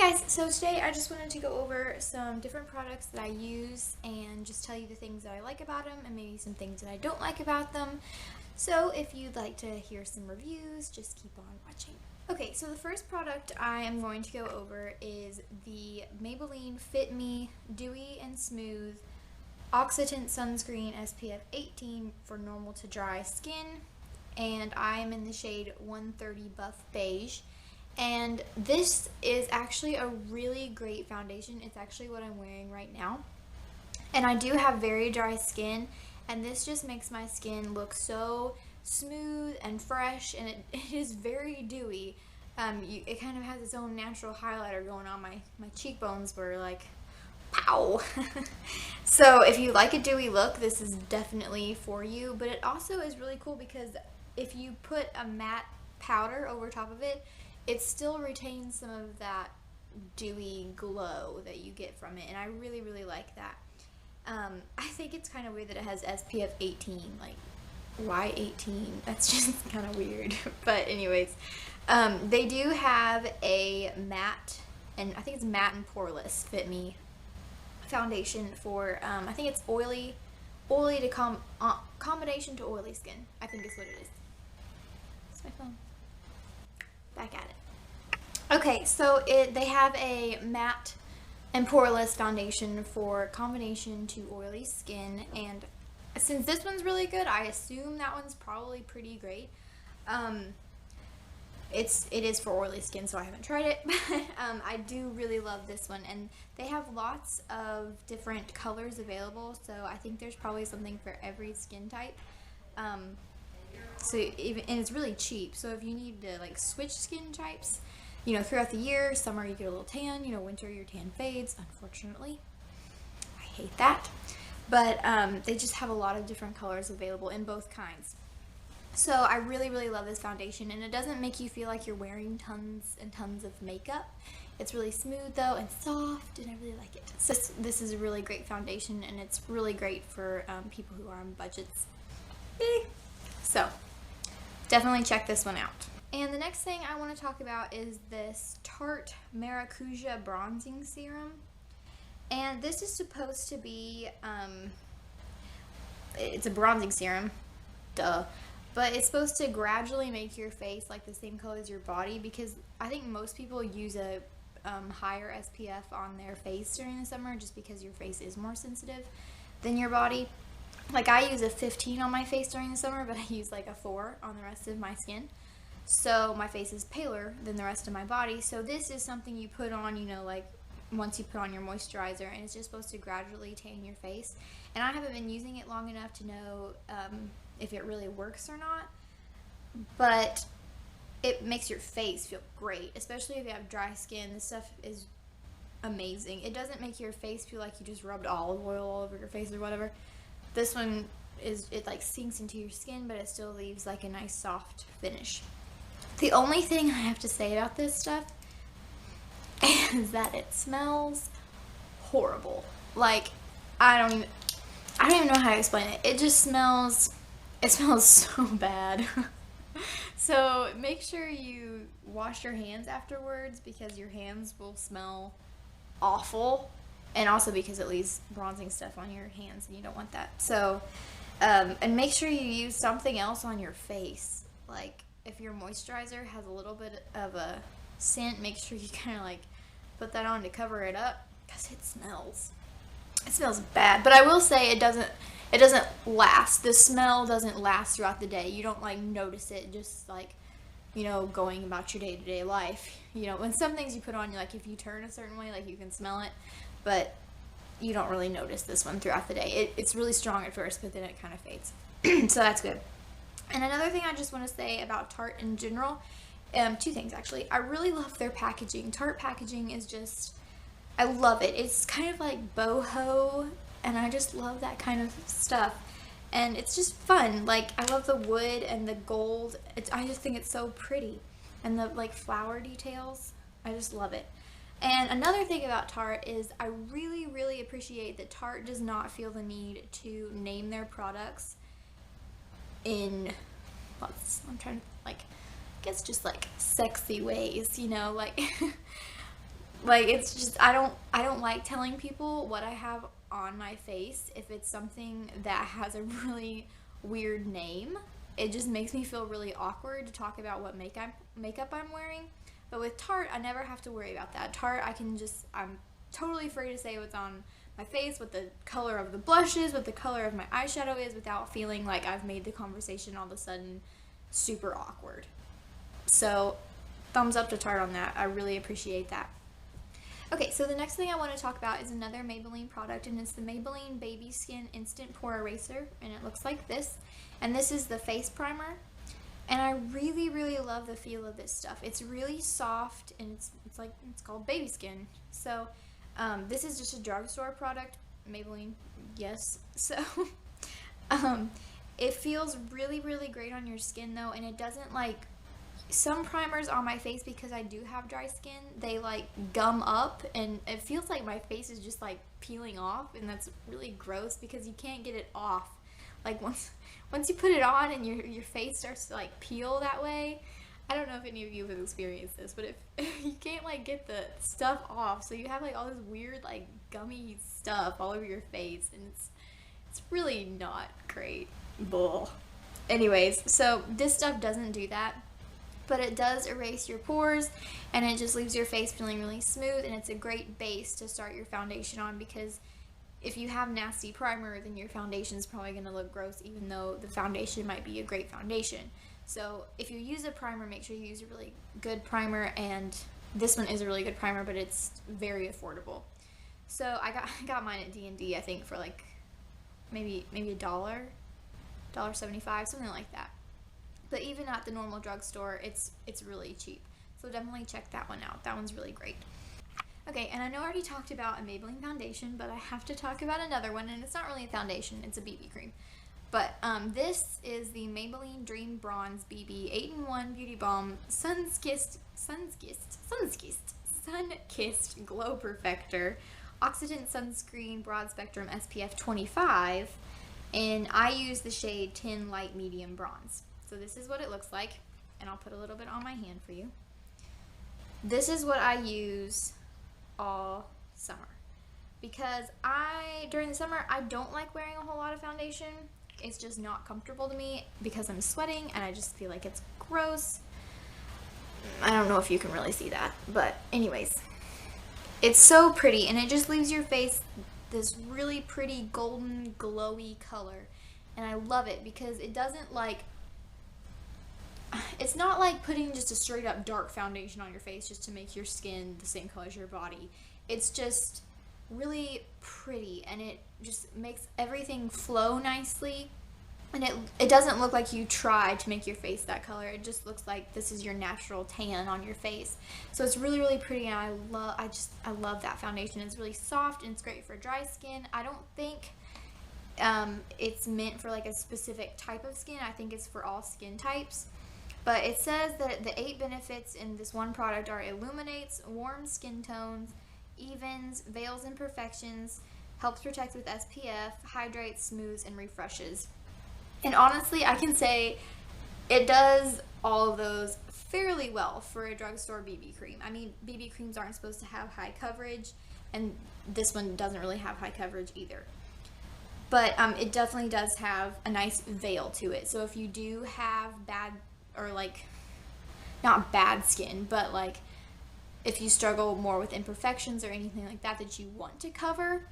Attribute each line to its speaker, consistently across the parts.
Speaker 1: Guys, so today I just wanted to go over some different products that I use and just tell you the things that I like about them and maybe some things that I don't like about them. So if you'd like to hear some reviews, just keep on watching. Okay, so the first product I am going to go over is the Maybelline Fit Me Dewy and Smooth Oxidant Sunscreen SPF 18 for normal to dry skin, and I am in the shade 130 Buff Beige. And this is actually a really great foundation. It's actually what I'm wearing right now. And I do have very dry skin, and this just makes my skin look so smooth and fresh, and it is very dewy. It kind of has its own natural highlighter going on. My cheekbones were like, pow! So if you like a dewy look, this is definitely for you. But it also is really cool because if you put a matte powder over top of it, it still retains some of that dewy glow that you get from it, and I really, really like that. I think it's kind of weird that it has SPF 18, like, why 18? That's just kind of weird. But anyways, they do have a matte, and I think it's matte and poreless Fit Me foundation for, I think it's oily to combination to oily skin, I think is what it is. It's my phone. Back at it. Okay, so they have a matte and poreless foundation for combination to oily skin, and since this one's really good, I assume that one's probably pretty great. It is for oily skin, so I haven't tried it, but I do really love this one, and they have lots of different colors available, so I think there's probably something for every skin type. And it's really cheap, so if you need to like switch skin types, you know, throughout the year, summer you get a little tan, you know, winter your tan fades, unfortunately. I hate that. But they just have a lot of different colors available in both kinds. So I really, really love this foundation, and it doesn't make you feel like you're wearing tons and tons of makeup. It's really smooth though and soft, and I really like it. So this is a really great foundation, and it's really great for people who are on budgets. So definitely check this one out. And the next thing I want to talk about is this Tarte Maracuja Bronzing Serum. And this is supposed to be, it's a bronzing serum, duh. But it's supposed to gradually make your face like the same color as your body, because I think most people use a higher SPF on their face during the summer just because your face is more sensitive than your body. Like, I use a 15 on my face during the summer, but I use like a 4 on the rest of my skin. So my face is paler than the rest of my body. So this is something you put on, you know, like once you put on your moisturizer, and it's just supposed to gradually tan your face. And I haven't been using it long enough to know if it really works or not. But it makes your face feel great, especially if you have dry skin. This stuff is amazing. It doesn't make your face feel like you just rubbed olive oil all over your face or whatever. This one it like sinks into your skin, but it still leaves like a nice soft finish. The only thing I have to say about this stuff is that it smells horrible. Like, I don't even know how to explain it. It smells so bad. So make sure you wash your hands afterwards, because your hands will smell awful, and also because it leaves bronzing stuff on your hands and you don't want that. So and make sure you use something else on your face. Like, if your moisturizer has a little bit of a scent, make sure you kind of like put that on to cover it up, because it smells bad. But I will say it doesn't last. The smell doesn't last throughout the day. You don't like notice it just like, you know, going about your day-to-day life. You know, when some things you put on, like if you turn a certain way, like you can smell it, but you don't really notice this one throughout the day. It's really strong at first, but then it kind of fades. So that's good. And another thing I just want to say about Tarte in general, two things actually. I really love their packaging. Tarte packaging is just, I love it. It's kind of like boho, and I just love that kind of stuff. And it's just fun. Like, I love the wood and the gold. I just think it's so pretty. And the like flower details, I just love it. And another thing about Tarte is I really, really appreciate that Tarte does not feel the need to name their products in, I'm trying to, like, I guess just like sexy ways, you know, like Like, it's just, I don't like telling people what I have on my face if it's something that has a really weird name. It just makes me feel really awkward to talk about what makeup I'm wearing. But with Tarte, I never have to worry about that. Tarte, I'm totally free to say what's on my face, what the color of the blush is, what the color of my eyeshadow is, without feeling like I've made the conversation all of a sudden super awkward. So, thumbs up to Tarte on that. I really appreciate that. Okay, so the next thing I want to talk about is another Maybelline product, and it's the Maybelline Baby Skin Instant Pore Eraser, and it looks like this. And this is the face primer, and I really, really love the feel of this stuff. It's really soft, and it's called baby skin. So this is just a drugstore product, Maybelline, yes. So it feels really, really great on your skin though, and it doesn't like some primers on my face, because I do have dry skin, they like gum up and it feels like my face is just like peeling off, and that's really gross because you can't get it off. Like once you put it on and your face starts to like peel that way. I don't know if any of you have experienced this, but if you can't like get the stuff off, so you have like all this weird like gummy stuff all over your face, and it's really not great. Bull. Anyways, so this stuff doesn't do that, but it does erase your pores, and it just leaves your face feeling really smooth, and it's a great base to start your foundation on, because if you have nasty primer, then your foundation is probably going to look gross, even though the foundation might be a great foundation. So if you use a primer, make sure you use a really good primer, and this one is a really good primer, but it's very affordable. So I got mine at D&D, I think, for like maybe $1.75, something like that. But even at the normal drugstore, it's really cheap. So definitely check that one out. That one's really great. Okay, and I know I already talked about a Maybelline foundation, but I have to talk about another one, and it's not really a foundation, it's a BB cream. But this is the Maybelline Dream Bronze BB 8-in-1 Beauty Balm Sun-Kissed Glow Perfector Oxidant Sunscreen Broad Spectrum SPF 25, and I use the shade Tin Light Medium Bronze. So this is what it looks like, and I'll put a little bit on my hand for you. This is what I use all summer, because during the summer, I don't like wearing a whole lot of foundation. It's just not comfortable to me because I'm sweating, and I just feel like it's gross. I don't know if you can really see that, but anyways, it's so pretty, and it just leaves your face this really pretty golden glowy color, and I love it because it doesn't like, it's not like putting just a straight up dark foundation on your face just to make your skin the same color as your body. It's just really pretty, and it just makes everything flow nicely, and it doesn't look like you tried to make your face that color. It just looks like this is your natural tan on your face. So it's really, really pretty, and I love that foundation. It's really soft, and it's great for dry skin. I don't think it's meant for like a specific type of skin. I think it's for all skin types. But it says that the 8 benefits in this one product are: illuminates, warms skin tones, evens, veils imperfections, helps protect with SPF, hydrates, smooths, and refreshes. And honestly, I can say it does all of those fairly well for a drugstore BB cream. I mean, BB creams aren't supposed to have high coverage, and this one doesn't really have high coverage either. But it definitely does have a nice veil to it. So if you do have bad, or like, not bad skin, but like if you struggle more with imperfections or anything like that that you want to cover,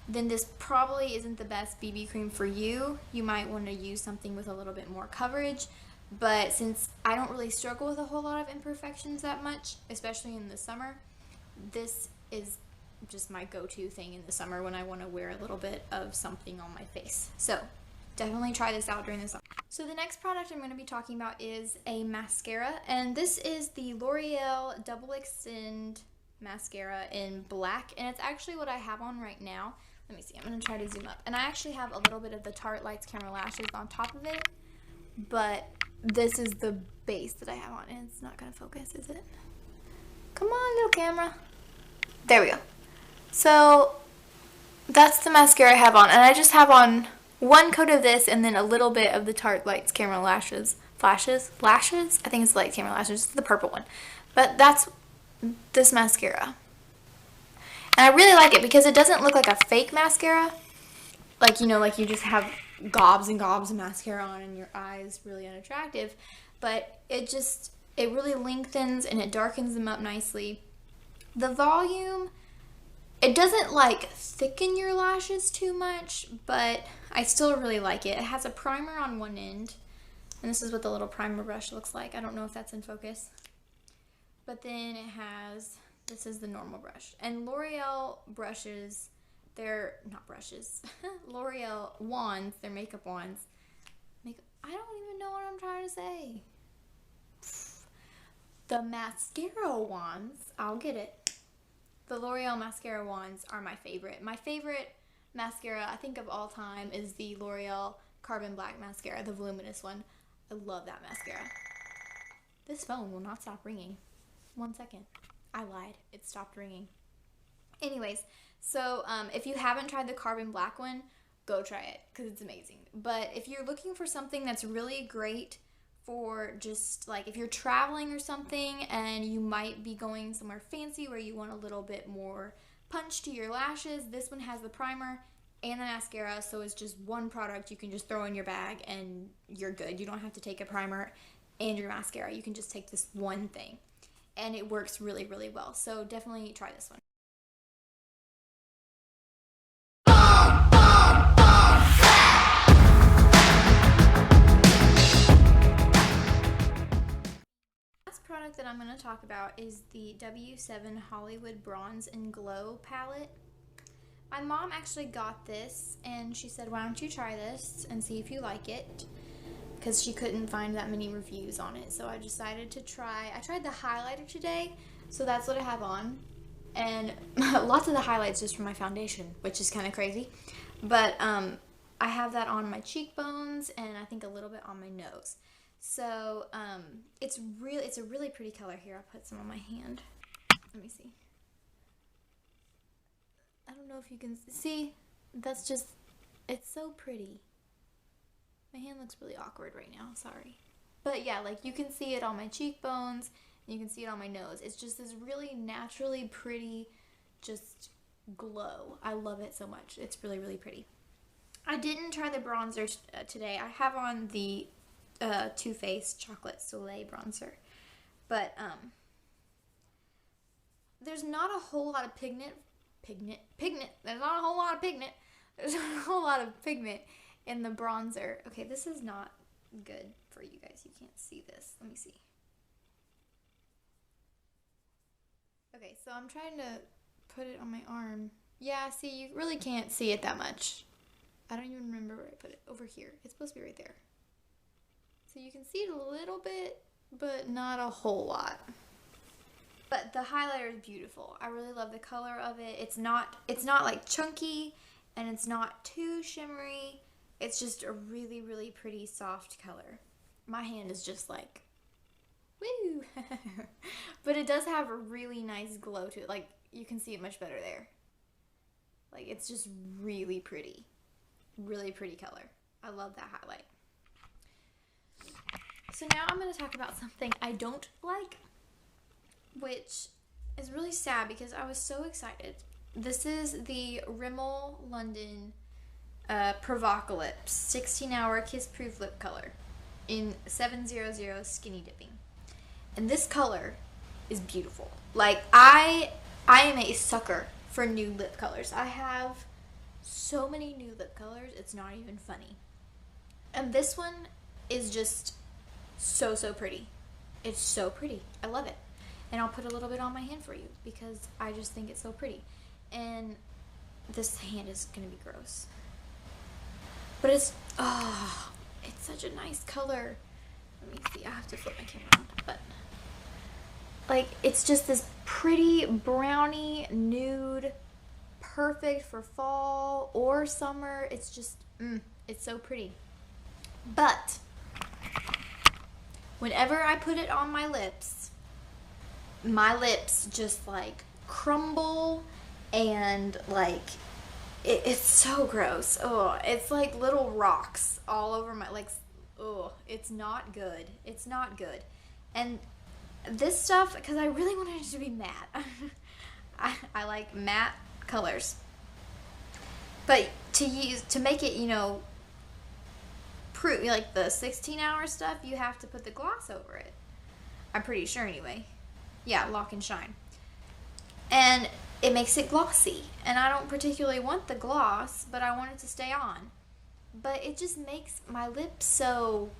Speaker 1: then this probably isn't the best BB cream for you. You might want to use something with a little bit more coverage. But since I don't really struggle with a whole lot of imperfections that much, especially in the summer, this is just my go-to thing in the summer when I want to wear a little bit of something on my face. So definitely try this out during the summer. So the next product I'm going to be talking about is a mascara, and this is the L'Oreal Double Extend Mascara in black, and it's actually what I have on right now. Let me see, I'm going to try to zoom up. And I actually have a little bit of the Tarte Lights Camera Lashes on top of it, but this is the base that I have on, and it's not going to focus, is it? Come on, little camera. There we go. So that's the mascara I have on, and I just have on one coat of this and then a little bit of the Tarte Lights Camera Lashes. Lashes? I think it's Lights Camera Lashes, the purple one. But that's this mascara. And I really like it because it doesn't look like a fake mascara. Like, you know, like you just have gobs and gobs of mascara on and your eyes really unattractive. But it really lengthens and it darkens them up nicely. The volume, it doesn't like thicken your lashes too much, but I still really like it. It has a primer on one end, and this is what the little primer brush looks like. I don't know if that's in focus. But then it has, this is the normal brush. And L'Oreal brushes, they're not brushes, L'Oreal wands, they're makeup wands. I don't even know what I'm trying to say. The mascara wands, I'll get it. The L'Oreal mascara wands are my favorite. My favorite mascara, I think, of all time is the L'Oreal Carbon Black mascara, the voluminous one. I love that mascara. This phone will not stop ringing. 1 second. I lied. It stopped ringing. Anyways, so if you haven't tried the Carbon Black one, go try it because it's amazing. But if you're looking for something that's really great for just like if you're traveling or something and you might be going somewhere fancy where you want a little bit more punch to your lashes, this one has the primer and the mascara, so it's just one product you can just throw in your bag and you're good. You don't have to take a primer and your mascara. You can just take this one thing and it works really, really well. So definitely try this one. Product that I'm going to talk about is the W7 Hollywood Bronze and Glow palette. My mom actually got this and she said, why don't you try this and see if you like it, because she couldn't find that many reviews on it. So I decided to try. I tried the highlighter today, so that's what I have on, and lots of the highlights just from my foundation, which is kind of crazy, but I have that on my cheekbones and I think a little bit on my nose. So, it's a really pretty color. Here, I'll put some on my hand. Let me see. I don't know if you can see. That's just, it's so pretty. My hand looks really awkward right now. Sorry. But yeah, like you can see it on my cheekbones. And you can see it on my nose. It's just this really naturally pretty, just glow. I love it so much. It's really, really pretty. I didn't try the bronzer today. I have on the Too Faced Chocolate Soleil bronzer, but there's not a whole lot of pigment. There's not a whole lot of pigment. There's not a whole lot of pigment in the bronzer. Okay, this is not good for you guys. You can't see this. Let me see. Okay, so I'm trying to put it on my arm. Yeah, see, you really can't see it that much. I don't even remember where I put it. Over here. It's supposed to be right there. So you can see it a little bit, but not a whole lot. But the highlighter is beautiful. I really love the color of it. It's not like chunky and it's not too shimmery. It's just a really, really pretty soft color. My hand is just like, woo! But it does have a really nice glow to it. Like, you can see it much better there. Like, it's just really pretty. Really pretty color. I love that highlight. So now I'm going to talk about something I don't like, which is really sad because I was so excited. This is the Rimmel London Provocalypse 16-hour kiss-proof lip color in 700 Skinny Dipping. And this color is beautiful. Like, I am a sucker for new lip colors. I have so many new lip colors, it's not even funny. And this one is just so pretty. It's so pretty. I love it. And I'll put a little bit on my hand for you because I just think it's so pretty. And this hand is gonna be gross. But it's such a nice color. Let me see, I have to flip my camera around. But like, it's just this pretty brownie nude, perfect for fall or summer. It's just, it's so pretty. But whenever I put it on my lips just like crumble and like it's so gross. Oh, it's like little rocks all over my, like, oh, it's not good. It's not good. And this stuff, because I really wanted it to be matte. I like matte colors. But to make it, you know, like the 16-hour stuff, you have to put the gloss over it. I'm pretty sure anyway. Yeah, Lock and Shine. And it makes it glossy. And I don't particularly want the gloss, but I want it to stay on. But it just makes my lips so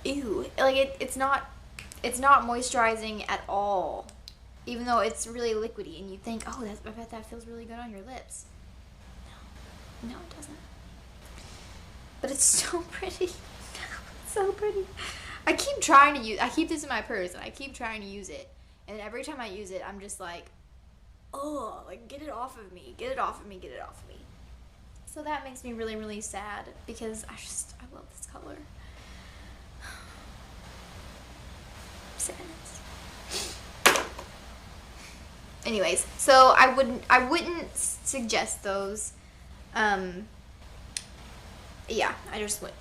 Speaker 1: ew. Like it's not moisturizing at all. Even though it's really liquidy and you think, oh, I bet that feels really good on your lips. No, it doesn't. But it's so pretty. So pretty. I keep this in my purse and I keep trying to use it. And every time I use it, I'm just like, oh, like get it off of me. Get it off of me. Get it off of me. So that makes me really, really sad because I love this color. Sadness. Anyways, so I wouldn't suggest those. Yeah,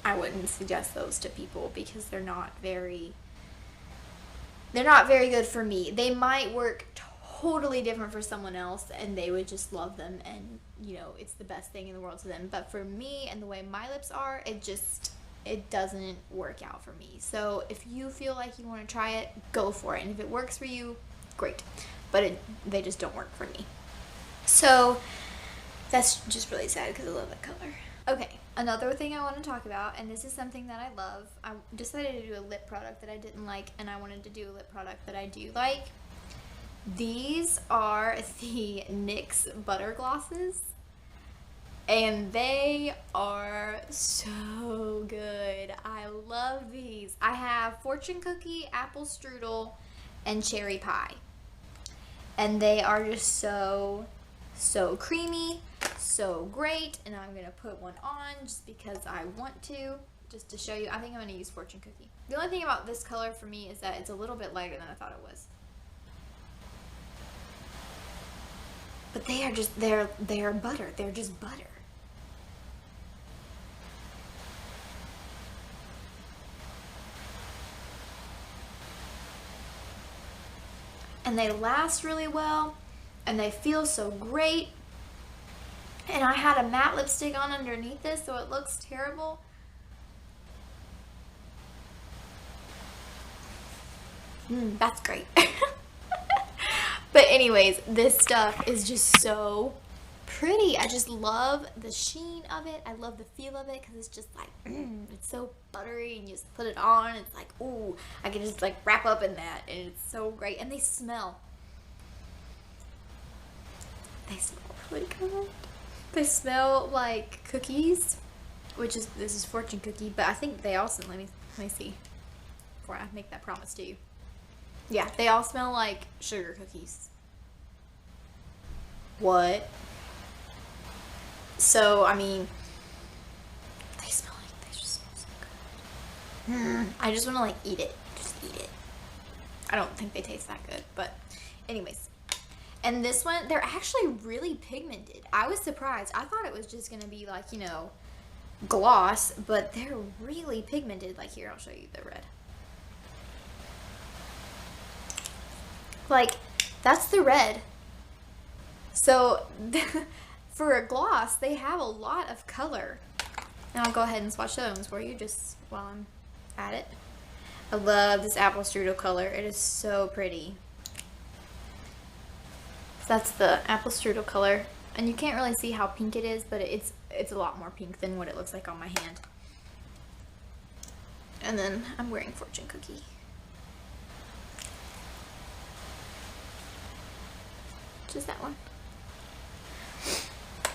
Speaker 1: I wouldn't suggest those to people because they're not very good for me. They might work totally different for someone else and they would just love them and, you know, it's the best thing in the world to them. But for me and the way my lips are, it doesn't work out for me. So if you feel like you want to try it, go for it. And if it works for you, great. But they just don't work for me. So that's just really sad because I love that color. Okay, another thing I want to talk about, and this is something that I love. I decided to do a lip product that I didn't like, and I wanted to do a lip product that I do like. These are the NYX Butter Glosses, and they are so good. I love these. I have Fortune Cookie, Apple Strudel, and Cherry Pie. And they are just so creamy, so great. And I'm going to put one on just because I want to, just to show you. I think I'm going to use Fortune Cookie. The only thing about this color for me is that it's a little bit lighter than I thought it was. But they are just, they're butter. They're just butter. And they last really well. And they feel so great. And I had a matte lipstick on underneath this, so it looks terrible. That's great. But anyways, this stuff is just so pretty. I just love the sheen of it. I love the feel of it because it's just like, it's so buttery and you just put it on. It's like, ooh, I can just like wrap up in that and it's so great. And they smell. They smell really good. They smell like cookies, this is Fortune Cookie, but I think they also, let me see before I make that promise to you. Yeah, they all smell like sugar cookies. What? So, I mean, they just smell so good. I just want to like eat it. Just eat it. I don't think they taste that good, but anyways. And this one, they're actually really pigmented. I was surprised. I thought it was just going to be like, you know, gloss, but they're really pigmented. Like here, I'll show you the red. Like, that's the red. So, for a gloss, they have a lot of color. Now I'll go ahead and swatch the other ones for you just while I'm at it. I love this apple strudel color. It is so pretty. That's the apple strudel color, and you can't really see how pink it is, but it's a lot more pink than what it looks like on my hand. And then I'm wearing Fortune Cookie. Just that one.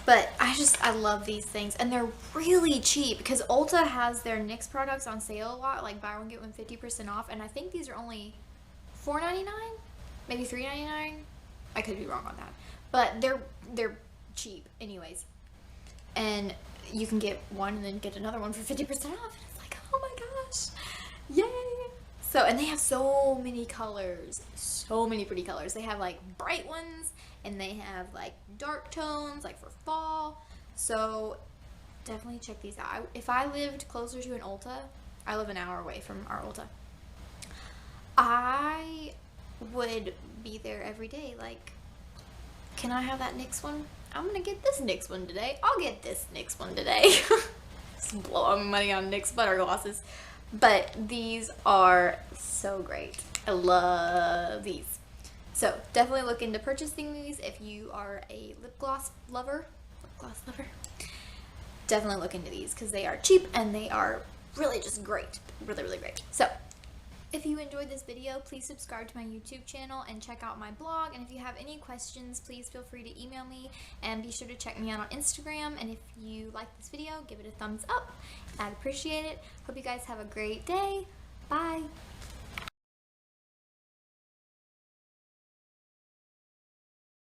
Speaker 1: But I love these things, and they're really cheap because Ulta has their NYX products on sale a lot, like buy one get one 50% off, and I think these are only $4.99, maybe $3.99. I could be wrong on that, but they're cheap anyways, and you can get one and then get another one for 50% off, and it's like, oh my gosh, yay! So, and they have so many colors, so many pretty colors. They have like bright ones, and they have like dark tones, like for fall. So definitely check these out. If I lived closer to an Ulta, I live an hour away from our Ulta, I would be there every day, like Can I have that NYX one? I'm gonna get this NYX one today. I'll get this NYX one today. Just blowing money on NYX butter glosses. But these are so great. I love these. So definitely look into purchasing these if you are a lip gloss lover. Definitely look into these because they are cheap and they are really just great. Really, really great. So if you enjoyed this video, please subscribe to my YouTube channel and check out my blog. And if you have any questions, please feel free to email me, and be sure to check me out on Instagram. And if you like this video, give it a thumbs up. I'd appreciate it. Hope you guys have a great day. Bye.